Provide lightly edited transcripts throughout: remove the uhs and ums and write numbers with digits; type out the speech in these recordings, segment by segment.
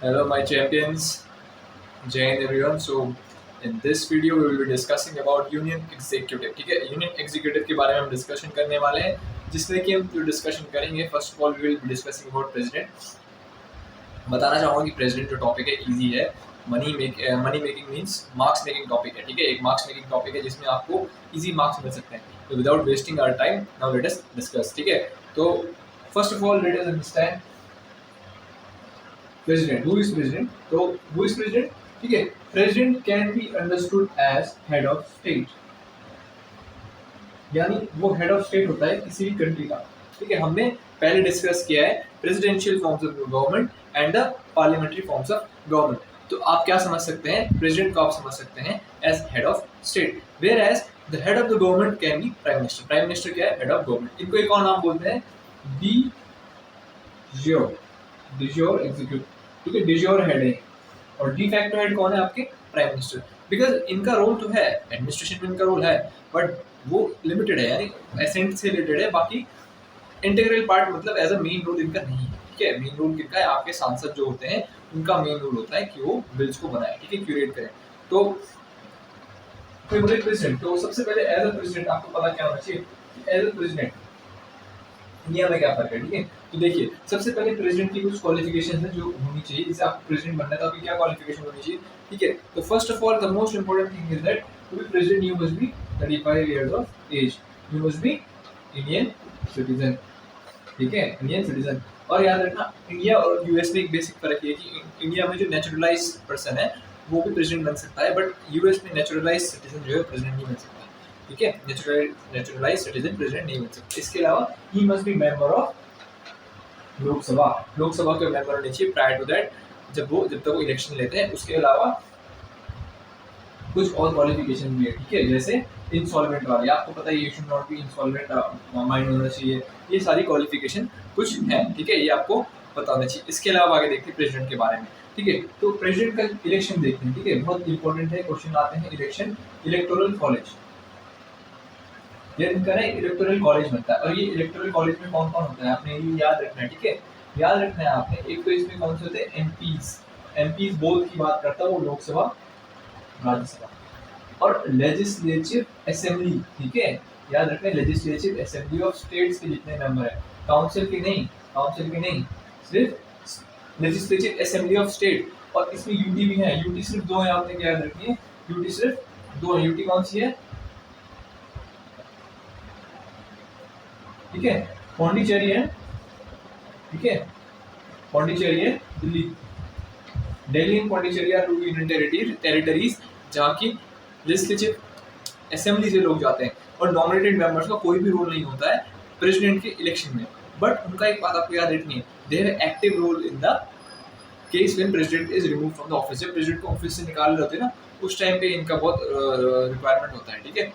Hello, my champions. Jai Hind everyone. So, in this video, we will be discussing about Union Executive. ठीक है, Union Executive के बारे में हम discussion करने वाले हैं, जिसमें कि हम जो डिस्कशन करेंगे, first of all we will be discussing about president. बताना चाहूँगा कि प्रेसिडेंट जो टॉपिक है इजी है. Money making means marks making topic है. ठीक है, एक मार्क्स मेकिंग टॉपिक है जिसमें आपको इजी मार्क्स मिल सकते हैं. तो without wasting our time, now let us discuss. ठीक है, तो first of all let us understand president. Who is president? तो who is president? ठीक है, president can be understood as head of state. यानी वो हेड ऑफ स्टेट होता है किसी भी कंट्री का. ठीक है, हमने पहले डिस्कस किया है presidential forms of government and the parliamentary forms of government. तो आप क्या समझ सकते हैं, प्रेसिडेंट को आप समझ सकते हैं as head of state, where as the head of the government can be prime minister. Prime minister क्या है? Head of government. इनको एक और नाम बोलते हैं डी ज्योर एग्जीक्यूटिव. ठीक है, डिजोर हेड है और डी फैक्टो हेड कौन है? आपके प्राइम मिनिस्टर. बिकॉज इनका रोल तो है, एडमिनिस्ट्रेशन में इनका रोल है, बट वो लिमिटेड है, यानी एसेंट से रिलेटेड है. बाकी इंटीग्रल पार्ट मतलब एज अ मेन रोल इनका नहीं है. ठीक है, मेन रोल किनका है? आपके सांसद जो होते हैं उनका मेन रोल होता है कि वो बिल्स को बनाए. ठीक है, क्यूरेट करें. तो प्रेसिडेंट, तो सबसे पहले एज अ प्रेसिडेंट आपको पता क्या होना चाहिए? एज अ प्रेसिडेंट इंडिया में क्या फर्क है. ठीक है, तो देखिए सबसे पहले प्रेसिडेंट की कुछ क्वालिफिकेशन है जो होनी चाहिए. जैसे आपको प्रेसिडेंट बनना है तो आपकी क्या क्वालिफिकेशन होनी चाहिए? ठीक है, तो first of all the most important thing is that to be president you must be 35 years of age. You must be Indian citizen. ठीक है, इंडियन सिटीजन. और याद रखना इंडिया और यूएस में एक बेसिक फर्क है कि इंडिया में जो नेचुरलाइज पर्सन है वो भी प्रेसिडेंट बन सकता है, बट यूएस में नेचुरलाइज सिटीजन जो है प्रेसिडेंट नहीं बन सकता. ठीक है, नेचुरलाइज सिटीजन प्रेसिडेंट नहीं बन सकता. इसके अलावा he must be member of Lok Sabha के मेंबर होने चाहिए प्रायर टू दैट, जब तक वो इलेक्शन लेते हैं. उसके अलावा कुछ और क्वालिफिकेशन भी है. ठीक है, जैसे इंसॉल्वेंट वाली, आपको पता है you should not be insolvent mind होना चाहिए. ये सारी क्वालिफिकेशन कुछ है. ठीक है, ये आपको पता होना चाहिए. इसके अलावा आगे देखते हैं प्रेसिडेंट के बारे में. ठीक है, तो प्रेसिडेंट का इलेक्शन देखते हैं. ठीक है, बहुत इंपॉर्टेंट है. क्वेश्चन आते हैं इलेक्शन, इलेक्टोरल कॉलेज. ये इनका ना इलेक्टोरल कॉलेज बनता है, और ये इलेक्टोरल कॉलेज में कौन कौन होता है आपने ये याद रखना है. ठीक है, याद रखना है आपने. एक तो इसमें कौन से होते हैं? एमपीज बोथ की बात करता है वो, लोकसभा राज्यसभा. और लेजिस्लेटिव असेंबली. ठीक है, याद रखना है लेजिस्लेटिव असेंबली ऑफ स्टेट्स के जितने मेंबर है, काउंसिल की नहीं, सिर्फ लेजिस्लेटिव असेंबली ऑफ स्टेट. और इसमें यूटी भी है. यूटी सिर्फ दो है, आपने क्या याद रखनी है? यूटी सिर्फ दो है. यूटी कौन सी है? ठीक है, पौंडीचेरी है. ठीक है, पौंडीचेरी है Delhi. Delhi and Pondicherry are two union territories जहाँ की लेजिस्लेटिव असेंबली से लोग जाते हैं, और नॉमिनेटेड मेंबर्स का कोई भी रोल नहीं होता है प्रेसिडेंट के इलेक्शन में. बट उनका एक बात आपको याद रखनी है, they have active role in the case when president is remove from the office. जब प्रेसिडेंट को ऑफिस से निकाल रहे होते हैं ना, उस टाइम पे इनका बहुत रिक्वायरमेंट होता है. ठीक है,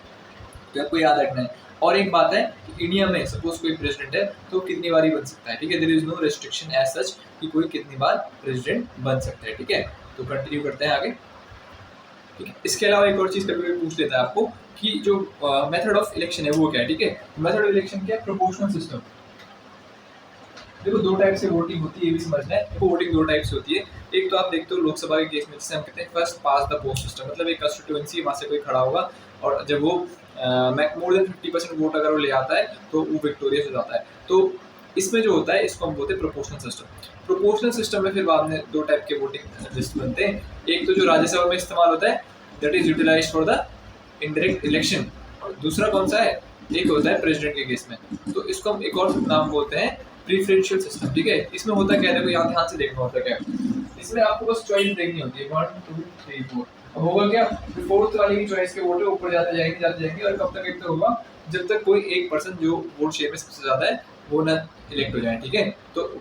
तो आपको याद रखना है. और एक बात है कि इंडिया में सपोज कोई प्रेसिडेंट है तो कितनी बार ही बन सकता है. ठीक है, there is no restriction as such कि कोई कितनी बार प्रेसिडेंट बन सकता है. ठीक है, तो कंटिन्यू करते हैं आगे. ठीक है, इसके अलावा एक और चीज़ कभी कभी पूछ लेता है आपको कि जो मेथड ऑफ इलेक्शन है वो क्या है. ठीक है, मेथड ऑफ इलेक्शन क्या है? Proportional system. देखो दो टाइप से वोटिंग होती है, ये भी समझना है. देखो वोटिंग दो टाइप से होती है. एक तो आप देखते हो लोकसभा के केस में, जिसे हम कहते हैं first pass the post system. मतलब एक कंस्टिट्यूएंसी वहाँ से कोई खड़ा होगा और जब वो मोर देन 50% वोट अगर वो ले आता है तो वो विक्टोरियस हो जाता है. तो इसमें जो होता है इसको हम बोलते हैं प्रोपोर्शनल सिस्टम. प्रोपोर्शनल सिस्टम में फिर बाद में दो टाइप के वोटिंग लिस्ट बनते हैं. एक तो जो राज्यसभा में इस्तेमाल होता है, that is utilized for the indirect election. और दूसरा कौन सा है? एक होता है प्रेसिडेंट के केस में, तो इसको हम एक और नाम बोलते हैं प्रीफरेंशियल सिस्टम. ठीक है, इसमें होता क्या है? देखो यहाँ ध्यान से देखना होता क्या है. इसमें आपको बस चॉइस देखनी होती है 1 2 3 4. होगा क्या? फोर्थ वाले की चॉइस के वोट ऊपर जाते जाएंगे और कब तक एक तक होगा? जब तक कोई एक पर्सन जो वोट शेयर में सबसे ज्यादा है वो ना इलेक्ट हो जाए. ठीक है, तो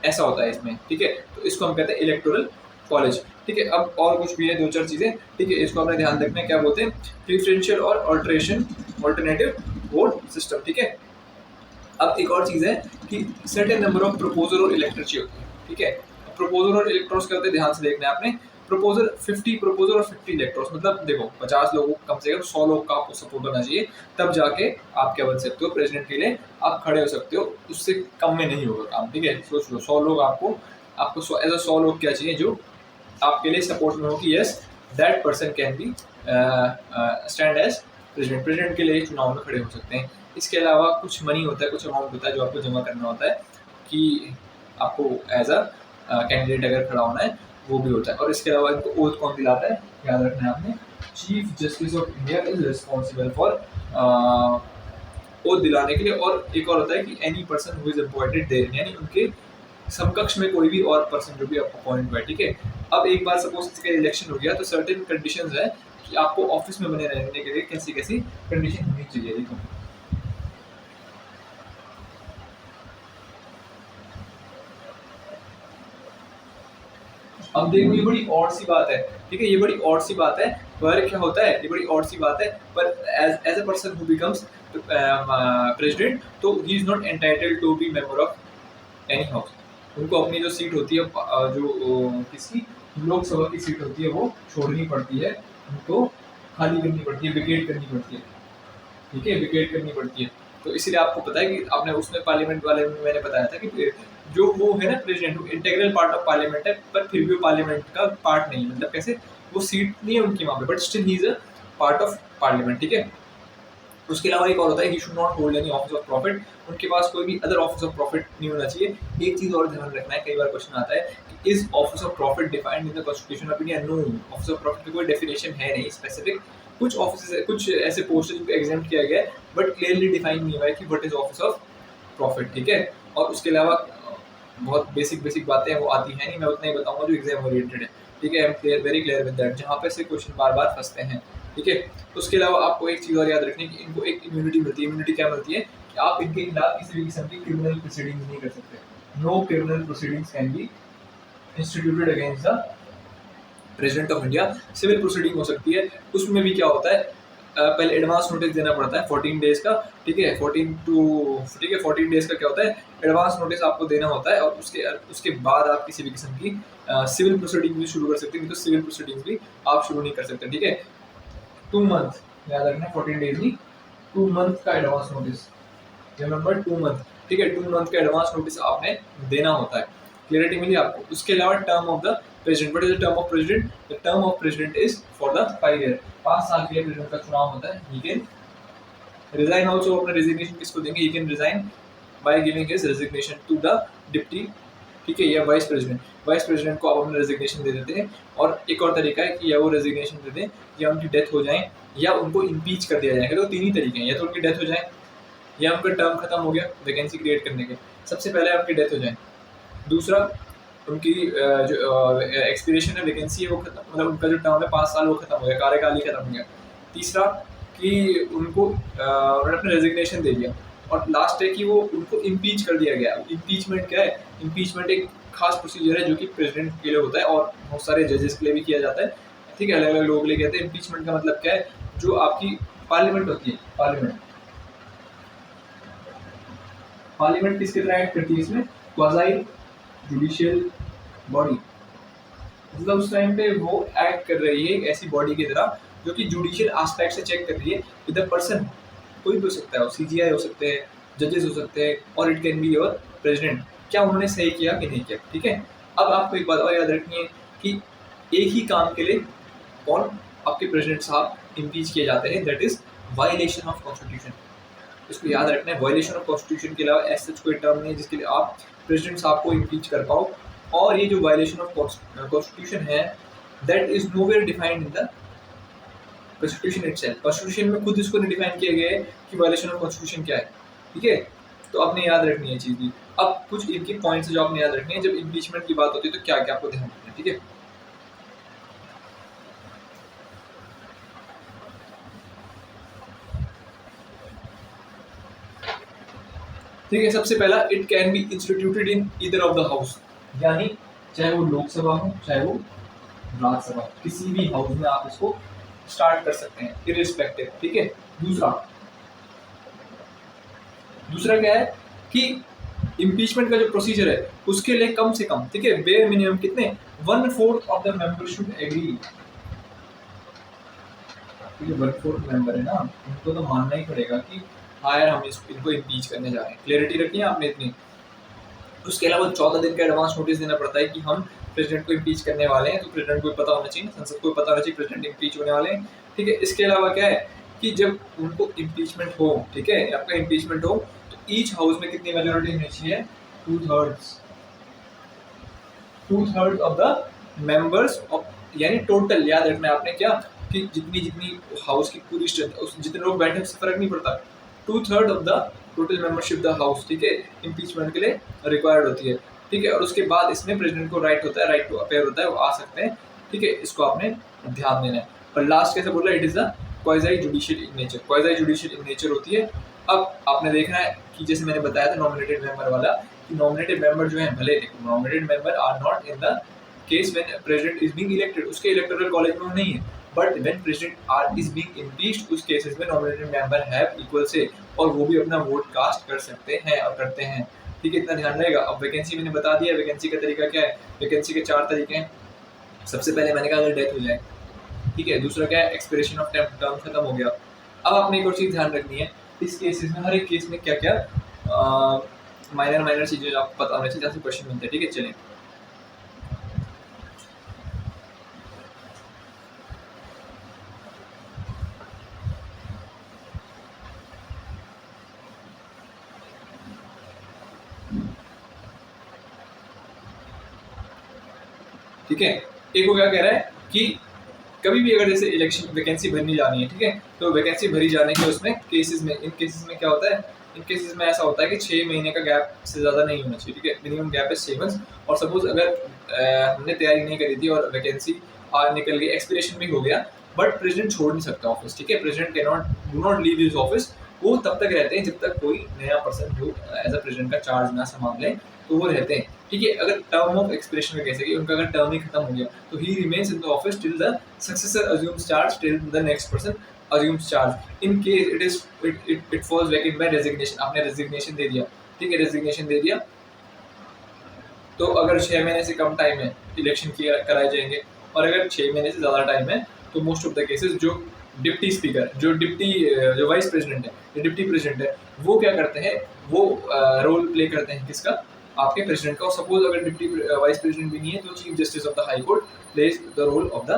ऐसा होता है इसमें. ठीक है, तो इसको हम कहते हैं इलेक्टोरल कॉलेज. ठीक है, अब और कुछ भी है दो चार चीजें. ठीक है, इसको अपने ध्यान रखना है, क्या बोलते हैं? प्रीफरेंशियल और ऑल्टरनेटिव वोट सिस्टम. ठीक है, अब एक और चीज है कि सर्टेन नंबर ऑफ प्रपोजर और इलेक्टर चाहिए होते हैं. ठीक है, प्रपोजर और इलेक्टर्स क्या होते हैं? ध्यान से देखना है आपने. प्रपोजर 50 प्रपोजर और 50 इलेक्टर्स, मतलब देखो 50 लोगों कम से कम 100 लोग का आपको सपोर्ट होना चाहिए, तब जाके आप क्या बन सकते हो? प्रेसिडेंट के लिए आप खड़े हो सकते हो. उससे कम में नहीं होगा काम. ठीक है, सोच लो 100 लोग आपको आपको एज अ 100 लोग क्या चाहिए जो आपके लिए सपोर्ट में हो कि yes that person can be stand as president, president के लिए चुनाव में खड़े हो सकते हैं। इसके अलावा कुछ मनी होता है, कुछ अमाउंट होता है जो आपको जमा करना होता है कि आपको एज अ कैंडिडेट अगर खड़ा होना है, वो भी होता है। और इसके अलावा इनको ओथ कौन दिलाता है, याद रखना है आपने, chief justice of India is responsible for oath दिलाने के लिए। और एक और होता है कि any person who is appointed there, यानी उनके समकक्ष में कोई भी और पर्सन जो भी अपॉइंट हुआ है, ठीक है। अब एक बार सपोज इसका इलेक्शन हो गया तो सर्टेन कंडीशंस है कि आपको ऑफिस में बने रहने के लिए कैसी कैसी कंडीशन होनी चाहिए। देखो अब देखो ये बड़ी और सी बात है, ठीक है, ये बड़ी और सी बात है। पर क्या होता है, ये बड़ी और सी बात है, पर as a person who becomes president तो he is not entitled to be member of any house. उनको अपनी जो सीट होती है जो किसकी लोकसभा की सीट होती है वो छोड़नी पड़ती है, उनको खाली करनी पड़ती है, विकेट करनी पड़ती है, ठीक है, विकेट करनी पड़ती है। तो इसीलिए आपको पता है कि आपने उसमें पार्लियामेंट वाले में मैंने बताया था कि जो वो है ना president, integral part of parliament है, पर फिर भी वो पार्लियामेंट का पार्ट नहीं है। मतलब कैसे, वो सीट नहीं है उनकी वहाँ पे, but still he is a part of parliament, ठीक है। उसके अलावा एक और होता है, he should not hold any office of profit, उनके पास कोई भी अदर ऑफिस ऑफ प्रॉफिट नहीं होना चाहिए। एक चीज और ध्यान रखना है, कई बार क्वेश्चन आता है कि is office of profit defined in the constitution of India? No, office of profit की कोई डेफिनेशन है नहीं स्पेसिफिक। कुछ ऑफिस, कुछ ऐसे पोस्ट जिनको एग्जाम किया गया है बट क्लियरली डिफाइन नहीं हुआ है कि what is office of profit, ठीक है। और उसके अलावा बहुत बेसिक बेसिक बातें वो आती हैं नहीं, मैं उतना ही बताऊंगा जो एग्जाम ओरिएंटेड है, ठीक है। I am clear, very clear with that, जहाँ पे से क्वेश्चन बार बार फंसते हैं, ठीक है। उसके अलावा आपको एक चीज़ और याद रखनी है कि इनको एक इम्यूनिटी मिलती है। इम्यूनिटी क्या मिलती है कि आप इनके खिलाफ किसी भी किस्म की क्रिमिनल प्रोसीडिंग्स नहीं कर सकते। No criminal proceedings can be instituted against the president of India. Civil proceeding हो सकती है, उसमें भी क्या होता है, पहले एडवांस नोटिस देना पड़ता है 14 डेज का, ठीक है। 14 डेज का क्या होता है, एडवांस नोटिस आपको देना होता है। और उसके बाद आप किसी भी किस्म की सिविल प्रोसीडिंग भी शुरू कर सकते हैं, नहीं तो सिविल प्रोसीडिंग भी आप शुरू नहीं कर सकते, ठीक है। 2 मंथ, याद रखना, 14 डेज नहीं, 2 मंथ का एडवांस नोटिस, रिमेंबर 2 मंथ, ठीक है। 2 मंथ का एडवांस नोटिस आपने देना होता है। क्लियरिटी मिली आपको। उसके अलावा term of the president, what is the term of president? The term of president is for the 5 year, 5 साल के लिए प्रेसिडेंट का चुनाव होता है। ही कैन रिजाइन ऑल्सो, अपना रेजिग्नेशन किसको देंगे, he can resign by giving his resignation to the deputy, ठीक है, या वाइस प्रेसिडेंट। वाइस प्रेसिडेंट को आप अपना रेजिग्नेशन दे देते हैं। और एक और तरीका है कि या वो रेजिग्नेशन दे दें, या उनकी डेथ हो जाए, या उनको इम्पीच कर दिया जाएगा। तो 3 ही तरीके हैं, या तो उनकी डेथ हो जाए, या उनका टर्म खत्म हो गया वैकेंसी क्रिएट करने के, सबसे पहले आपकी डेथ हो जाए। दूसरा, उनकी जो एक्सपीरेशन है, वैकेंसी है, वो खत्म, मतलब उनका जो टर्म है 5 साल वो खत्म हो गया, कार्यकाल ही खत्म हो गया। तीसरा कि उनको उन्होंने अपना रेजिग्नेशन दे दिया। और लास्ट है कि वो उनको इम्पीच कर दिया गया। इम्पीचमेंट क्या है, इम्पीचमेंट एक खास प्रोसीजर है जो कि प्रेसिडेंट के लिए होता है और बहुत सारे जजेस के लिए भी किया जाता है, ठीक है, अलग अलग लोगों के लिए कहते हैं। इम्पीचमेंट का मतलब क्या है, जो आपकी पार्लियामेंट होती है, पार्लियामेंट किसके तरह एक्ट करती है इसमें, क्वाज़ाई जुडिशियल बॉडी, मतलब उस टाइम पे वो एक्ट कर रही है एक ऐसी बॉडी की तरह जो कि जुडिशियल एस्पेक्ट से चेक कर रही है कि द पर्सन, कोई भी हो सकता है, सीजीआई हो सकते हैं, जजेस हो सकते हैं, और it can be your president, क्या उन्होंने सही किया कि नहीं किया, ठीक है। अब आपको एक बात और याद रखनी है कि एक ही काम के लिए कौन आपके प्रेसिडेंट साहब इम्पीच किए जाते हैं, that is violation of constitution. इसको याद रखना है, वायलेशन ऑफ कॉन्स्टिट्यूशन के अलावा ऐसा कोई टर्म नहीं है जिसके लिए आप प्रेसिडेंट साहब को इम्पीच कर पाओ। और ये जो वायलेशन ऑफ कॉन्स्टिट्यूशन है, that is nowhere defined in the constitution itself. Constitution में खुद इसको नहीं डिफाइन किया गया है कि वायलेशन ऑफ कॉन्स्टिट्यूशन क्या है, ठीक है। तो आपने याद रखनी है चीज़ भी। अब कुछ इनके पॉइंट्स जो आपने याद रखने हैं, जब इम्पीचमेंट की बात होती है तो क्या क्या आपको ध्यान रखना है, ठीक है। ठीक है, सबसे पहला, it can be instituted in either of the house, यानी चाहे वो लोकसभा हो चाहे वो राज्यसभा, किसी भी हाउस में आप इसको स्टार्ट कर सकते हैं इररिस्पेक्टिव, ठीक है। दूसरा क्या है कि इम्पीचमेंट का जो प्रोसीजर है उसके लिए कम से कम, ठीक है, बेयर मिनिमम कितने, 1/4 of the member should agree, ठीक है। 1/4 मेंबर है ना, उनको तो मानना ही पड़ेगा कि हाँ यार हम इनको इम्पीच करने जा रहे हैं। क्लियरिटी रखी है आपने इतनी। उसके अलावा 14 दिन का एडवांस नोटिस देना पड़ता है कि हम प्रेसिडेंट को इम्पीच करने वाले हैं, तो प्रेसिडेंट को पता होना चाहिए, संसद को पता होना चाहिए प्रेसिडेंट इम्पीच होने वाले हैं। ठीक है, इसके अलावा क्या है कि जब उनको इम्पीचमेंट हो, ठीक है, आपका इम्पीचमेंट हो, तो ईच हाउस में कितनी मेजोरिटी होनी चाहिए? 2/3 ऑफ द मेंबर्स ऑफ, यानी टोटल, याद रखना है आपने क्या कि जितनी जितनी हाउस की पूरी स्ट्रेंथ, उस जितने लोग बैठे उससे फर्क नहीं पड़ता, 2/3 of the total membership the house, ठीक है, इम्पीचमेंट के लिए रिक्वायर्ड होती है। ठीक है, और उसके बाद इसमें प्रेसिडेंट को राइट होता है, राइट टू अपेयर होता है, वो आ सकते हैं। ठीक है, इसको आपने ध्यान देना है। और लास्ट कैसे बोला, it is the quasi judicial in nature, quasi judicial in nature होती है। अब आपने देखना है कि जैसे मैंने बताया था नॉमिनेटेड मेंबर वाला, कि नॉमिनेटेड मेंबर जो है, भले nominated member are not in the case when president is being elected, उसके इलेक्टोरल कॉलेज में नहीं है, but when president are is being impeached, उस केसेस में nominated member have equal say, और वो भी अपना वोट कास्ट कर सकते हैं और करते हैं। ठीक है, इतना ध्यान रहेगा। अब वैकेंसी मैंने बता दिया, वैकेंसी का तरीका क्या है, वैकेंसी के 4 तरीके हैं। सबसे पहले मैंने कहा अगर डेथ हो जाए, ठीक है, दूसरा क्या है, एक्सपिरेशन ऑफ टर्म खत्म हो गया। अब आपने एक और चीज़ ध्यान रखनी है, इस केसेस में, हर एक केस में क्या क्या माइनर चीज़ें आपको पता होना चाहिए, जैसे क्वेश्चन बनते हैं। ठीक है, चलिए ठीक है, एक को क्या कह रहा है कि कभी भी अगर जैसे इलेक्शन वैकेंसी भरनी जानी है, ठीक है, तो वैकेंसी भरी जाने के उसमें केसेस में, इन केसेस में क्या होता है, इन केसेस में ऐसा होता है कि 6 महीने का गैप से ज़्यादा नहीं होना चाहिए। ठीक है, मिनिमम गैप है 6 मंथ्स। और सपोज अगर हमने तैयारी नहीं करी थी और वैकेंसी आज निकल गई, एक्सपिरेशन भी हो गया, बट प्रेसिडेंट छोड़ नहीं सकता ऑफिस। ठीक है, president can not do not leave his office, वो तब तक रहते हैं जब तक कोई नया पर्सन जो एज अ प्रेसिडेंट का चार्ज ना संभाल ले, तो वो रहते हैं। ठीक है, अगर टर्म ऑफ एक्सपिरेशन में कैसे कि उनका अगर टर्म ही खत्म हो गया, तो he remains in the office till the successor assumes charge, till the next person assumes charge. In case it falls vacant by resignation, आपने रेजिग्नेशन दे दिया, ठीक है, रेजिग्नेशन दे दिया, तो अगर 6 महीने से कम टाइम है इलेक्शन कराए जाएंगे, और अगर 6 महीने से ज़्यादा टाइम है तो मोस्ट ऑफ द केसेस जो डिप्टी स्पीकर, जो वाइस प्रेसिडेंट है, जो डिप्टी प्रेसिडेंट है, वो क्या करते हैं, वो रोल प्ले करते हैं किसका, आपके प्रेसिडेंट का। और सपोज अगर डिप्टी वाइस प्रेसिडेंट भी नहीं है, तो chief justice of the high court plays the role of the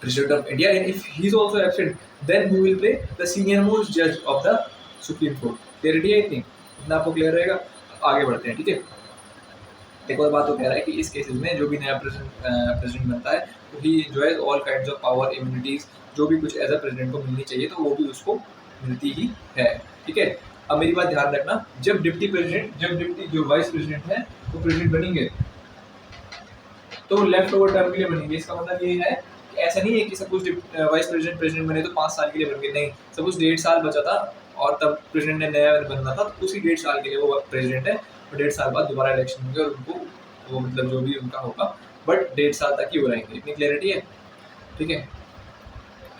president of India, and if he is also absent then who will play the senior most जज of the supreme court. Clarity है इतनी? इतना आपको clear रहेगा? आगे बढ़ते हैं। ठीक है, एक और बात तो कह रहा है कि इस केसेस में जो भी नया प्रेसिडेंट बनता है, तो he enjoys all kinds of power, immunities, जो भी कुछ एज अ प्रेसिडेंट को मिलनी चाहिए, तो वो भी उसको मिलती ही है। ठीक है, अब मेरी बात ध्यान रखना, जब डिप्टी जो वाइस प्रेसिडेंट है वो प्रेसिडेंट बनेंगे, तो लेफ्ट ओवर टर्म के लिए बनेंगे। इसका मतलब ये है कि ऐसा नहीं है कि सपोज वाइस प्रेसिडेंट बने तो 5 साल के लिए बन गए, नहीं, सपोज 1.5 साल बचा था और तब प्रेसिडेंट ने नया बनना था, तो उसी 1.5 साल के लिए वो प्रेसिडेंट है, और 1.5 साल बाद दोबारा इलेक्शन होंगे और उनको वो मतलब जो भी उनका होगा, बट 1.5 साल तक ही हो रहेंगे। इतनी क्लियरिटी है? ठीक है,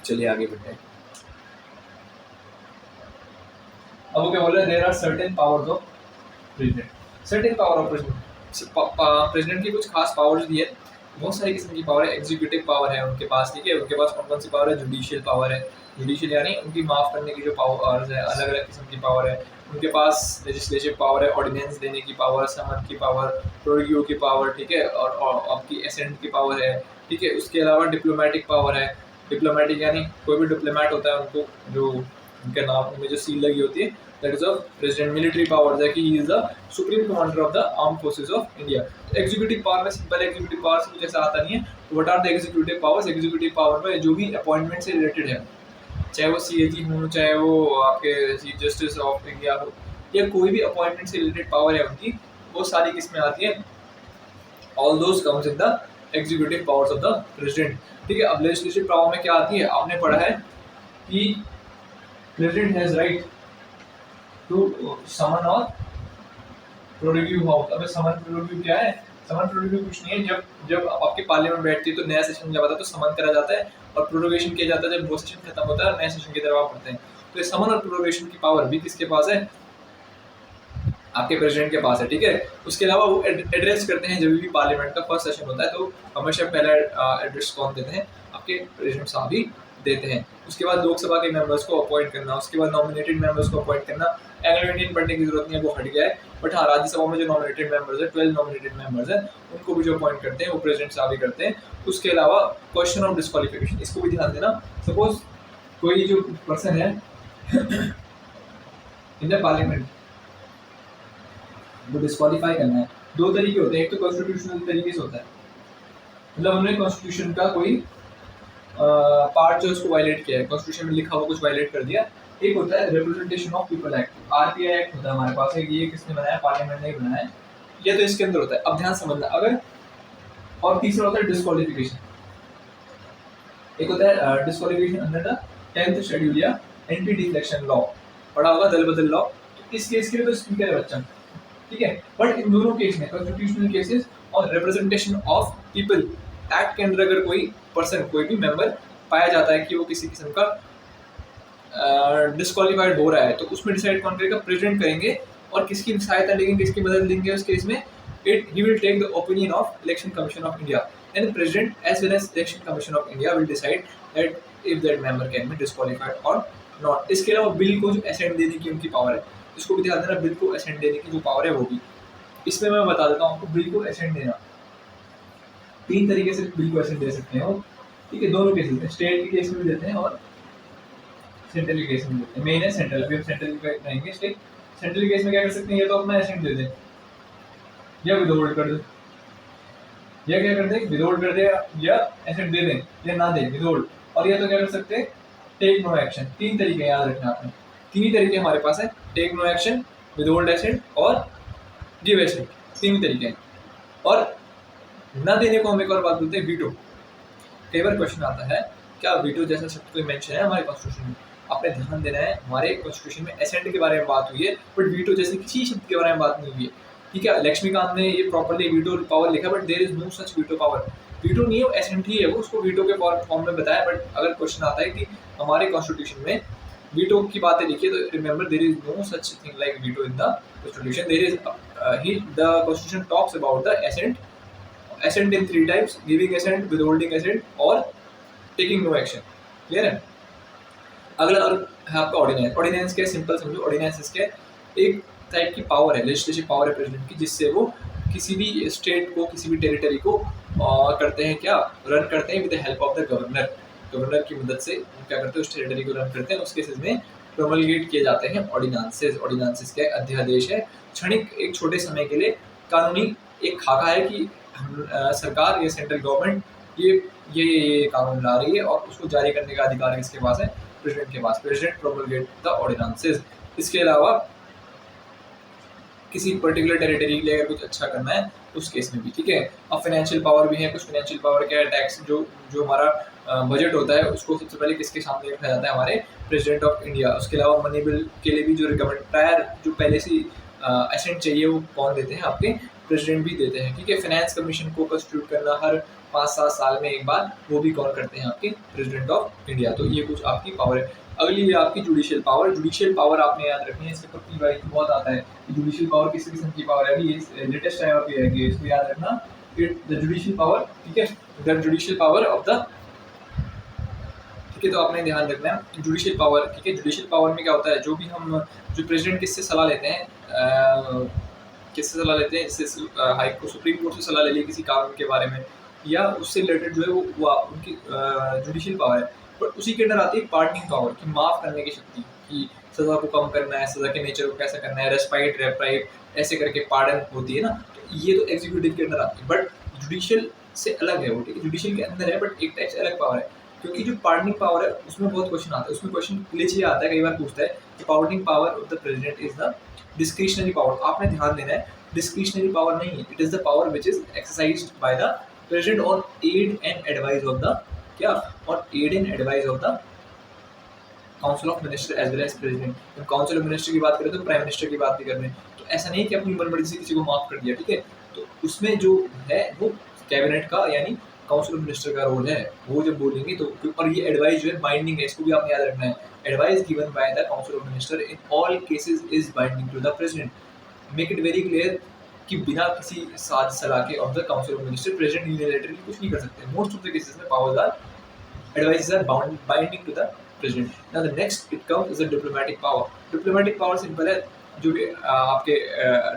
चलिए आगे बढ़ते हैं। अब वो क्या बोल रहे हैं, there are certain powers of president, certain power of president की कुछ खास पावर्स भी है, बहुत सारी किस्म की पावर है। एग्जीक्यूटिव पावर है उनके पास, ठीक है, उनके पास कौन कौन सी पावर है, जुडिशियल पावर है, जुडिशियल यानी उनकी माफ़ करने की जो पावर्स है, अलग अलग किस्म की पावर है। उनके पास लेजिस्लेटिव पावर है, ऑर्डिनेंस देने की पावर, समन की पावर, प्रोड्यू की पावर, ठीक है, और आपकी एसेंट की पावर है। ठीक है, उसके अलावा डिप्लोमेटिक पावर है, डिप्लोमेटिक यानी कोई भी डिप्लोमेट होता है, उनको जो उनके नाम में जो सील लगी होती है, that is of president. Military power है कि he is the supreme commander of the arm forces of India. Executive power में सिंपल एग्जीक्यूटिव पावर से कुछ ऐसा आता नहीं है, तो what are the executive powers? Executive power में जो भी अपॉइंटमेंट से रिलेटेड है, चाहे वो सीएजी हो, चाहे वो आपके चीफ जस्टिस ऑफ इंडिया हो, या कोई भी अपॉइंटमेंट से रिलेटेड पावर है उनकी, वो सारी किसमें आती है? All those comes in the executive powers of the president. ठीक है, अब लेजिस्लेटिव पावर में क्या आती है? आपने पढ़ा है कि president has right to someone और प्रोड्यूस हाउस। अब समन प्रोड्यूस क्या है? समन प्रोड्यूस कुछ नहीं है, जब आपके पार्लियामेंट बैठती है तो नया सेशन जब आता है तो समन करा जाता है, और प्रोरोगेशन किया जाता है जब वो सेशन खत्म होता है और नया सेशन की तरफ आप पढ़ते हैं। तो ये समन और प्रोरोगेशन की पावर भी किसके पास है? आपके प्रेसिडेंट के पास है। ठीक है, उसके अलावा वो एड्रेस करते हैं जब भी पार्लियामेंट का फर्स्ट सेशन होता है, तो हमेशा पहला एड्रेस कौन देते हैं? आपके प्रेसिडेंट साहब ही देते हैं। उसके बाद लोकसभा के मेंबर्स को अपॉइंट करना, उसके बाद नॉमिनेटेड मेंबर्स को अपॉइंट करना। एंग्लो इंडियन पढ़ने की जरूरत नहीं है, वो हट गया है। बट हाँ, राज्यसभा में जो नॉमिनेटेड मेंबर्स है, 12 नॉमिनेटेड मेंबर्स हैं, उनको भी जो अपॉइंट करते हैं वो प्रेसिडेंट साहब ही करते हैं। उसके अलावा क्वेश्चन ऑफ डिस्क्वालिफिकेशन, इसको भी ध्यान देना। सपोज कोई जो पर्सन है इन द पार्लियामेंट, वो डिस्क्वालीफाई करना है, दो तरीके होते हैं। एक तो कॉन्स्टिट्यूशनल तरीके से होता है, मतलब हमने कॉन्स्टिट्यूशन का कोई पार्ट जो उसको वायलेट किया है, कॉन्स्टिट्यूशन में लिखा हुआ कुछ वायलेट कर दिया। एक होता है representation of people act, RPI act होता है हमारे पास, एक ये किसने बनाया, पार्लियामेंट ने ही बनाया है, ये तो इसके अंदर होता है। अब ध्यान समझना, अगर और तीसरा होता है डिस्क्वालिफिकेशन। एक होता है disqualification under the 10th schedule या एंटी डिफ्लेक्शन लॉ, पढ़ा होगा दल बदल लॉ। तो इस केस के लिए तो स्पीकर है बच्चा, ठीक है। बट इन दोनों केस में, कॉन्स्टिट्यूशनल केसेस और रिप्रेजेंटेशन ऑफ पीपल एक्ट के अंदर, अगर कोई पर्सन, कोई भी मेंबर पाया जाता है कि वो किसी किस्म का डिस्क्वालीफाइड हो रहा है, तो उसमें डिसाइड कौन करेगा, प्रेसिडेंट करेंगे। और किसकी सहायता लेंगे, किसकी मदद लेंगे उस केस में, he will take the opinion of Election Commission of India, and the President as well as Election Commission of India will decide that if that member can be disqualified or not. इसके अलावा bill को जो ascent देने की उनकी power है, इसको भी ध्यान देना, बिल को असेंट देने की जो पावर है वो भी। इसमें मैं बता देता हूँ आपको, बिल को असेंट देना 3 तरीके से बिल को असेंट दे सकते हैं, ठीक है। दोनों केसेस में, स्टेट के केस में भी देते हैं और सेंट्रल के केस में देते हैं। मेन है सेंट्रल, फिर सेंट्रल के रहेंगे स्टेट। सेंट्रल केस में क्या कर सकते हैं, ये तो अपना असेंट दे दें या विदहोल्ड कर दे, या क्या कर दे, विदहोल्ड कर दे, या एसेंट दे दें या ना दे, विदहोल्ड। और या तो क्या कर सकते हैं, टेक नो एक्शन। 3 तरीके याद रखना आपने, 3 ही तरीके हमारे पास है, take no action, withhold assent और गिव एसेंट, 3 तरीके हैं। और ना देने को हम एक और बात बोलते हैं, वीटो। कई बार क्वेश्चन आता है क्या वीटो जैसा शब्द कोई मेंशन है हमारे कॉन्स्टिट्यूशन में। आपने ध्यान देना है, हमारे कॉन्स्टिट्यूशन में एसेंट के बारे में बात हुई है, बट वीटो जैसे किसी शब्द के बारे में बात नहीं हुई है, ठीक है। लक्ष्मीकांत ने ये प्रॉपर्ली वीटो पावर लिखा, but there is no such veto power. Veto नहीं है, वो एसेंट ही है, वो उसको वीटो के फॉर्म में बताया। बट अगर क्वेश्चन आता है कि हमारे कॉन्स्टिट्यूशन में वीटो की बातें लिखी है, तो remember there is no such thing like veto in the constitution. There is the constitution talks about the assent in 3 types, giving assent, withholding assent और टेकिंग नो एक्शन। क्लियर है। अगला और है आपका ऑर्डिनेंस। ऑर्डिनेंस क्या है, simple समझो। Ordinance इसके एक टाइप की पावर है, लेजिस्लेटिव पावर है प्रेसिडेंट की, जिससे वो किसी भी स्टेट को, किसी भी टेरिटरी को करते हैं क्या, रन करते हैं with the help of the governor. Governor की मदद से क्या करते हैं, उस टेरिटरी को रन करते हैं। उस केसेस में प्रोमलगेट किए जाते हैं ऑर्डिनेंसेस। ऑर्डिनेंसेस क्या है, अध्यादेश है, क्षणिक एक छोटे समय के लिए कानूनी एक खाका है कि सरकार या सेंट्रल गवर्नमेंट ये कानून ला रही है, और उसको जारी करने का अधिकार किसके पास है, प्रेसिडेंट के पास। President promulgate the ordinances. इसके अलावा किसी पर्टिकुलर टेरिटरी के लिए अगर कुछ अच्छा करना है उस केस में भी, ठीक है। अब फाइनेंशियल पावर भी है, कुछ फाइनेंशियल पावर क्या है, टैक्स जो हमारा बजट होता है उसको सबसे पहले किसके सामने रखा जाता है, हमारे प्रेसिडेंट ऑफ इंडिया। उसके अलावा मनी बिल के लिए भी जो रिकमेंड प्रायर जो पहले से एसेंट चाहिए वो कौन देते हैं, आपके प्रेसिडेंट भी देते हैं, ठीक है। फाइनेंस कमीशन को कंस्टिट्यूट करना हर 5-7 साल में एक बार, वो भी कौन करते हैं, आपके प्रेसिडेंट ऑफ इंडिया। तो ये कुछ आपकी पावर है। अगली है आपकी जुडिशियल पावर। जुडिशियल पावर आपने याद रखनी है, इसके ऊपर पीवाई बहुत आता है कि जुडिशियल पावर किस किस्म की पावर है। अभी ये लेटेस्ट टाइम पे है कि इसको याद रखना, द जुडिशियल पावर, ठीक है, the judicial power of the, ठीक है। तो आपने ध्यान रखना है जुडिशियल पावर, ठीक है। जुडिशियल पावर में क्या होता है, जो भी हम, जो प्रेसिडेंट किससे सलाह लेते हैं, जैसे हाई कोर्ट, सुप्रीम कोर्ट से सलाह ले ली किसी कानून के बारे में, या उससे रिलेटेड जो है वो उनकी जुडिशियल पावर है। बट उसी के अंदर आती है पार्डनिंग पावर, की माफ़ करने की शक्ति, कि सज़ा को कम करना है, सज़ा के नेचर को कैसा करना है, रेस्पाइट, रेप्राइट, ऐसे करके पार्डन होती है ना। तो ये तो एग्जीक्यूटिव के अंदर आती है, बट जुडिशियल से अलग है वो, ठीक है। जुडिशियल के अंदर है, बट एक टाइप से अलग पावर है, क्योंकि जो पार्डनिंग पावर है उसमें बहुत क्वेश्चन आता है। उसमें क्वेश्चन ग्लिच ये आता है, कई बार पूछता है कि pardoning power of the president is the discretionary power. आपने ध्यान देना है, डिस्क्रिशनरी पावर नहीं है, it is the power which is exercised by the president on aid and advice of the, क्या, और aid and advice of the council of minister as well as president. जब council of minister की बात करें तो prime minister की बात भी कर रहे हैं। तो ऐसा नहीं कि अपनी मनमर्जी से किसी को माफ कर दिया, ठीक है। तो उसमें जो है वो कैबिनेट का, यानी काउंसिल ऑफ मिनिस्टर का रोल है, वो जब बोलेंगे तो। और ये एडवाइस जो है बाइंडिंग है, इसको भी आपने याद रखना है। Advice given by the council of minister in all cases is binding to the president. Make it very clear कि बिना किसी साथ सलाह के of the council of minister president unilaterally कुछ नहीं कर सकते। मोस्ट ऑफ द केसेस में powers are Advices are binding to the president. Now the next it comes is the diplomatic power. Diplomatic power simple है, जो भी आपके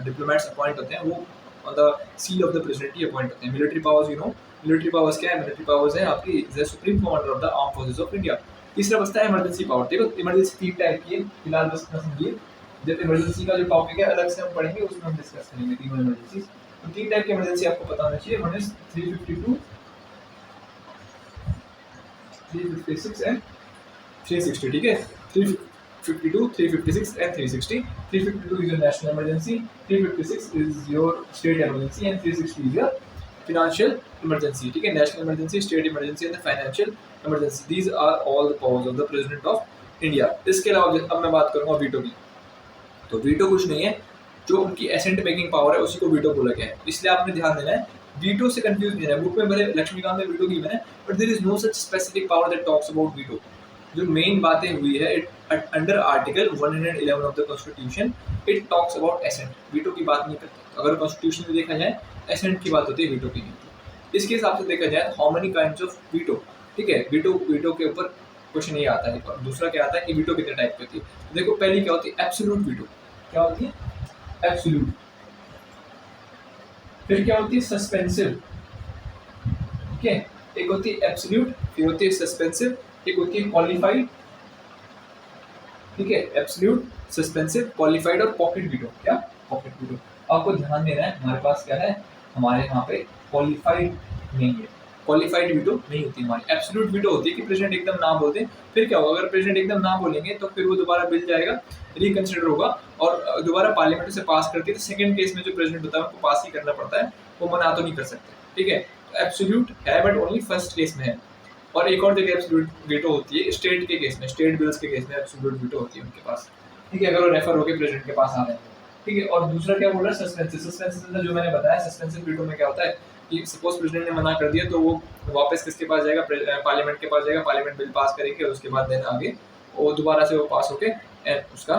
diplomats appoint होते हैं वो on the seal of the president ही appoint होते हैं. Military powers, you know military powers क्या है? मिलिट्री पावर्स है आपकी the supreme commander of the arm forces of India. तीसरा बचता है इमरजेंसी पावर. देखो इमरजेंसी 3 टाइप की है, फिलहाल बस इतना समझिए. जब इमरजेंसी का जो टॉपिक है अलग से हम पढ़ेंगे, उसमें हम डिस्कस करेंगे तीनों इमरजेंसी. तो 3 टाइप की इमरजेंसी आपको पता होना चाहिए. One is 352, 356 and 360. ठीक है, 352, 356 and 360. 352 is your national emergency, 356 is your state emergency and 360 is your financial emergency. ठीक है, national emergency, state emergency and the financial emergency. These are all the powers of the president of India. इसके अलावा अब मैं बात करूँगा veto की. तो वीटो कुछ नहीं है, जो उनकी एसेंट मेकिंग पावर है उसी को वीटो बोला गया है. इसलिए आपने ध्यान देना है, वीटो से कंफ्यूज नहीं है. बुक में भले लक्ष्मीकांत ने वीटो गिवन है, but there is no such specific power that talks about veto. जो मेन बातें हुई है under article 111 of the constitution, it talks about assent. Veto की बात नहीं करता. अगर कॉन्स्टिट्यूशन में देखा जाए एसेंट की बात होती है, वीटो की नहीं होती. इसके हिसाब से देखा जाए how many kinds of veto. ठीक है, वीटो के ऊपर क्वेश्चन ये आता है. और दूसरा क्या आता है कि वीटो कितने टाइप की होती है. देखो पहली क्या होती है? Absolute veto. क्या होती है? एब्सोल्यूट. फिर क्या होती है? सस्पेंसिव. ठीक है, एक होती है एब्सोल्यूट, फिर होती है सस्पेंसिव, एक होती है क्वालिफाइड. ठीक है, एब्सोल्यूट, सस्पेंसिव, क्वालिफाइड और पॉकेट वीटो. क्या? Pocket veto. आपको ध्यान देना है, हमारे पास क्या है? हमारे यहाँ पे क्वालिफाइड नहीं है. क्वालिफाइड वीटो नहीं होती हमारी. एब्सोल्यूट वीटो होती है कि प्रेसिडेंट एकदम ना बोल दे. फिर क्या होगा? अगर प्रेसिडेंट एकदम ना बोलेंगे तो फिर वो दोबारा बिल जाएगा, रिकंसिडर होगा और दोबारा पार्लियामेंट से पास करती है. तो सेकंड केस में जो प्रेसिडेंट होता है उनको पास ही करना पड़ता है, वो मना तो नहीं कर सकते. ठीक है, एब्सोल्यूट है बट ओनली फर्स्ट केस में है. और एक और जगह एब्सोल्यूट वीटो होती है स्टेट के केस में, स्टेट बिल्स के केस में एब्सोल्यूट वीटो होती है उनके पास. ठीक है, अगर वो रेफर होकर प्रेसिडेंट के पास आ रहे हैं. ठीक है, और दूसरा क्या बोल रहा है? सस्पेंसिव. सस्पेंसिव जो मैंने बताया, सस्पेंसिव वीटो में क्या होता है कि सपोज प्रेसिडेंट ने मना कर दिया तो वो वापस किसके पास जाएगा? पार्लियामेंट के पास जाएगा. पार्लियामेंट बिल पास करेंगे और उसके बाद देन आगे वो दोबारा से वो पास होके उसका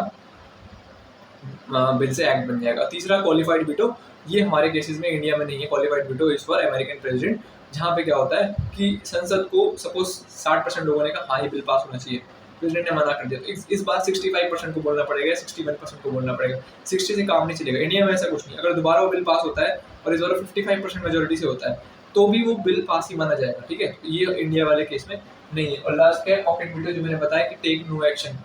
बिल से एक्ट बन जाएगा. तीसरा क्वालिफाइड वीटो. ये हमारे केसेस में इंडिया में नहीं है. Qualified veto is for American president, जहाँ पे क्या होता है कि संसद को सपोज 60% लोगों ने कहा हाँ ये बिल पास होना चाहिए, प्रेसिडेंट ने मना कर दिया, तो इस बार 65% को बोलना पड़ेगा, 61% को बोलना पड़ेगा. 60 से काम नहीं चलेगा. इंडिया में ऐसा कुछ नहीं. अगर दोबारा वो बिल पास होता है और इस बार 55% मेजोरिटी से होता है तो भी वो बिल पास ही माना जाएगा. ठीक है, ये इंडिया वाले केस में नहीं है. और लास्ट क्या है? पॉकेट वीटो, जो मैंने बताया कि टेक नो एक्शन.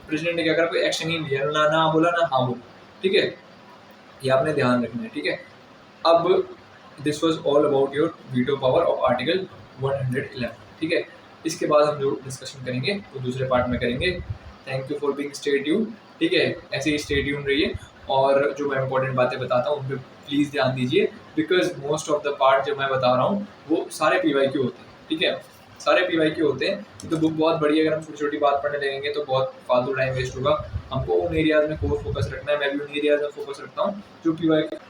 प्रेसिडेंट ने क्या करा? कोई एक्शन ही नहीं लिया, ना बोला ना हाँ बोला. ठीक है, ये आपने ध्यान रखना है. ठीक है, अब this was all about your veto power of article 111. ठीक है, इसके बाद हम जो डिस्कशन करेंगे वो दूसरे पार्ट में करेंगे. Thank you for being stay tuned. ठीक है, ऐसे ही स्टे ट्यून्ड रहिए और जो मैं इंपॉर्टेंट बातें बताता हूँ उन पर प्लीज़ ध्यान दीजिए, because most of the part जो मैं बता रहा हूँ वो सारे PYQ होते हैं. ठीक है, सारे PYQ होते हैं. तो बुक बहुत बड़ी है, अगर हम छोटी छोटी बात पढ़ने लगेंगे तो बहुत फालतू टाइम वेस्ट होगा. हमको उन एरियाज में कोर फोकस रखना है. मैं भी उन एरियाज में फोकस रखता हूँ जो PYQ.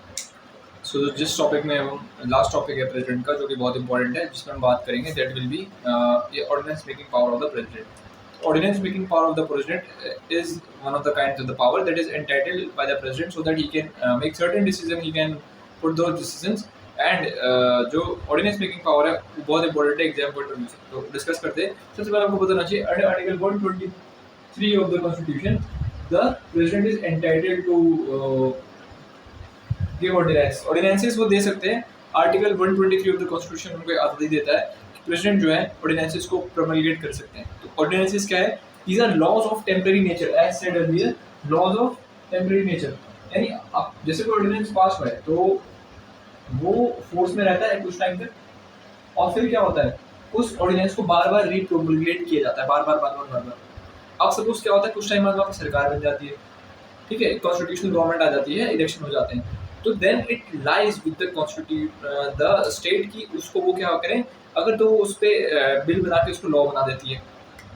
सो जिस टॉपिक में लास्ट टॉपिक है प्रेसिडेंट का, जो कि बहुत इंपॉर्टेंट है, जिसमें हम बात करेंगे, that will be ordinance making power of the president. Ordinance making power of the president is one of the kinds of the power that is entitled by the president so that he can make certain decisions, he can put those decisions. and जो ordinance making power है वो बहुत important है exam point of view से. तो discuss करते हैं. सबसे पहले आपको बताना चाहिए under article 123 of the constitution the president is entitled to give ordinance. ordinances वो दे सकते हैं. आर्टिकल 123 ऑफ द कॉन्स्टिट्यूशन उनको आज़ादी देता है कि प्रेसिडेंट जो है ऑर्डिनेंसेस को प्रोमलगेट कर सकते हैं. तो ऑर्डिनेंसेस क्या है? These are laws of temporary nature, as said earlier, laws of temporary nature. यानी आप जैसे कोई ऑर्डिनेंस पास हुआ है तो वो फोर्स में रहता है कुछ टाइम तक और फिर क्या होता है? उस ऑर्डिनेंस को बार बार रीप्रोमलगेट किया जाता है, बार बार. अब सपोज क्या होता है? कुछ टाइम बाद वहाँ सरकार बन जाती है. ठीक है, कॉन्स्टिट्यूशनल गवर्नमेंट आ जाती है, इलेक्शन हो जाते हैं. तो then it lies with the state की उसको वो क्या करें. अगर तो उस पर बिल बना के उसको लॉ बना देती है,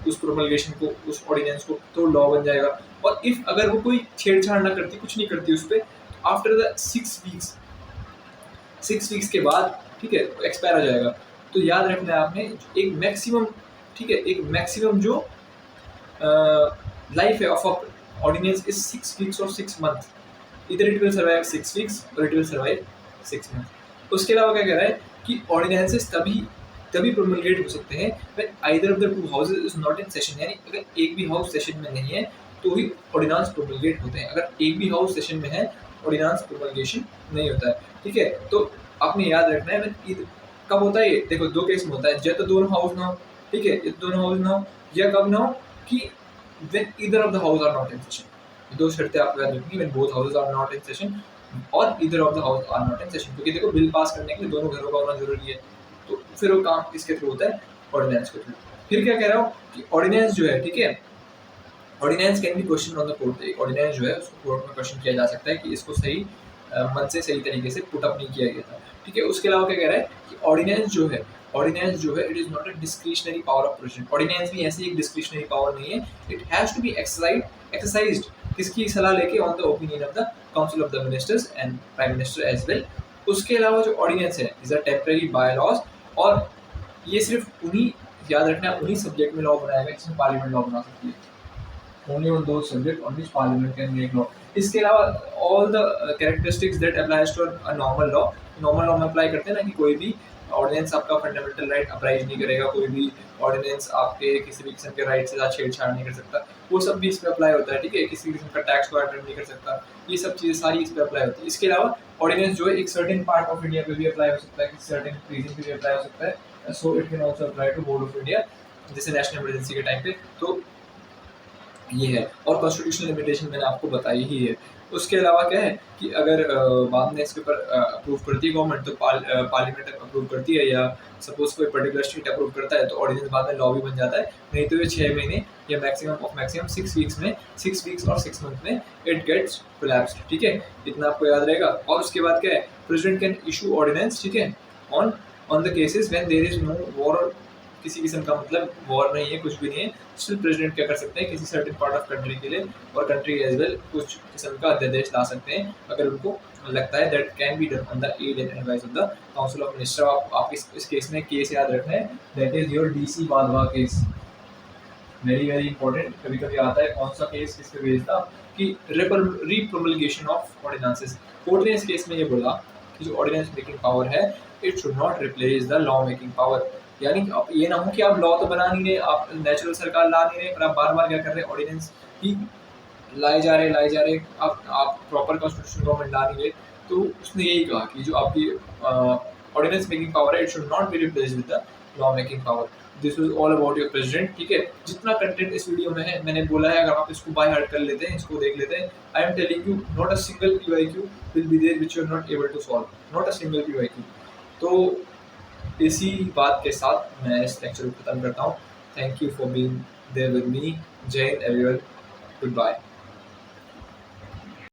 उस प्रोमलगेशन को, उस ऑर्डिनेंस को, तो लॉ बन जाएगा. और इफ अगर वो कोई छेड़छाड़ ना करती, कुछ नहीं करती उस पर, आफ्टर द 6 वीक्स के बाद, ठीक है, एक्सपायर हो जाएगा. तो याद रखना है आपने एक मैक्सिमम, ठीक है, एक मैक्सिमम जो लाइफ है of a ordinance is 6 weeks और 6 मंथ. इधर इट विल सर्वाइव 6 वीक्स और इट विल सर्वाइव 6 मंथ. उसके अलावा क्या कह रहा है कि ऑर्डिनेंसेस तभी तभी प्रोमलगेट हो सकते हैं when either of the two houses is not in session, यानी अगर एक भी हाउस सेशन में नहीं है तो ही ऑर्डिनेंस प्रोमलगेट होते हैं। अगर एक भी हाउस सेशन में है ऑर्डिनेंस प्रोमलगेशन नहीं होता है, ठीक है। तो आपने याद रखना है व्हेन कब होता है ये, देखो दो केस में होता है, या तो दोनों हाउस ना हो, ठीक है, ये दोनों हाउस ना हो, या कब ना हो कि when either of the house are not in session. दो शर्तें आपको याद रखनी है, when both houses are not in session और either of the house are not in session, क्योंकि देखो बिल पास करने के लिए दोनों घरों का होना जरूरी है। तो फिर वो काम किसके थ्रू होता है, ऑर्डिनेंस के थ्रू। फिर क्या कह रहा हूँ कि ऑर्डिनेंस जो है, ठीक है, ordinance can be question on the court. एक ऑर्डिनेंस जो है उसको कोर्ट में क्वेश्चन किया जा सकता है कि इसको सही मन से सही तरीके से पुट अप नहीं किया गया था, ठीक है। उसके अलावा क्या कह रहा है कि ऑर्डिनेंस जो है it is not a discretionary power of president. Ordinance भी ऐसी एक डिस्क्रिशनरी पावर नहीं है, it has to be exercised किसकी सलाह लेके, on the opinion of the council of the ministers and prime minister as well. उसके अलावा जो ऑर्डिनेंस है is a temporary by laws, और ये सिर्फ उन्हीं, याद रखना, उन्हीं सब्जेक्ट में लॉ बनाया गया जिसमें पार्लियामेंट लॉ बना सकती है। only on those subject on which parliament can make law। इसके अलावा all the characteristics that applies to a normal law में अप्लाई करते हैं ना, कि कोई भी ऑर्डिनेंस आपका फंडामेंटल राइट अप्राइज नहीं करेगा, कोई भी ऑर्डिनेंस आपके किसी भी किस्म के राइट से ज़्यादा छेड़छाड़ नहीं कर सकता, वो सब भी इस पर अप्लाई होता है, ठीक है। किसी किस्म का टैक्स को अटेम्प्ट नहीं कर सकता, ये सब चीज़ें सारी इस पर अप्लाई होती है। इसके अलावा ऑर्डिनेंस जो है एक सर्टेन पार्ट ऑफ इंडिया पे भी अप्लाई हो सकता है, किसी सर्टेन रीजन पे भी अप्लाई हो सकता है। So it can also apply to board of India जैसे नेशनल इमरजेंसी के टाइम पे। तो ये है, और कॉन्स्टिट्यूशनल लिमिटेशन मैंने आपको बताई ही है। उसके अलावा क्या है कि अगर बाद में इसके ऊपर अप्रूव करती है गवर्नमेंट, तो पार्लियामेंट अप्रूव करती है, या सपोज कोई पर्टिकुलर स्टेट अप्रूव करता है, तो ऑर्डिनेंस बाद में लॉ भी बन जाता है। नहीं तो ये 6 महीने या मैक्सिमम 6 वीक्स में, 6 वीक्स और 6 मंथ में इट गेट्स कोलैप्स्ड, ठीक है। इतना आपको याद रहेगा। और उसके बाद क्या है, प्रेसिडेंट कैन इशू ऑर्डिनेंस, ठीक है, on the cases when there is no war. किसी किस्म का मतलब वॉर नहीं है, कुछ भी नहीं है, स्टिल प्रेसिडेंट क्या कर सकते हैं किसी सर्टेन पार्ट ऑफ कंट्री के लिए, और कंट्री एज वेल कुछ किस्म का अध्यादेश ला सकते हैं अगर उनको लगता है that can be done on the aid and advice of the council of minister. आप इस केस में केस याद रखना है, that is your DC Wadhwa case, very very important. कभी कभी आता है कौन सा केस किस पे भेजता, कि रीप्रोमलगेशन ऑफ ऑर्डिनेंसेस। कोर्ट ने इस केस में ये बोला कि जो ऑर्डिनेंस मेकिंग पावर है it should not replace the law making power. यानी कि आप ये ना हो कि आप लॉ तो बना नहीं रहे, आप नेचुरल सरकार ला नहीं रहे, पर आप बार बार क्या कर रहे हैं, ऑर्डिनेंस ही लाए जा रहे, आप प्रॉपर कॉन्स्टिट्यूशन गवर्नमेंट ला नहीं रहे। तो उसने यही कहा कि जो आपकी ऑर्डिनेंस मेकिंग पावर है it should not be replace with the law making power. This was all about your president, ठीक है। जितना कंटेंट इस वीडियो में है मैंने बोला है, अगर आप इसको बाय हार्ट कर लेते हैं, इसको देख लेते हैं, I am telling you not a single PYQ will be there which you are not able to solve, not a single PYQ। तो इसी बात के साथ मैं इस लेक्चर को खत्म करता हूँ। Thank you for being there with me. जय हिंद एवरीवन, गुड बाय।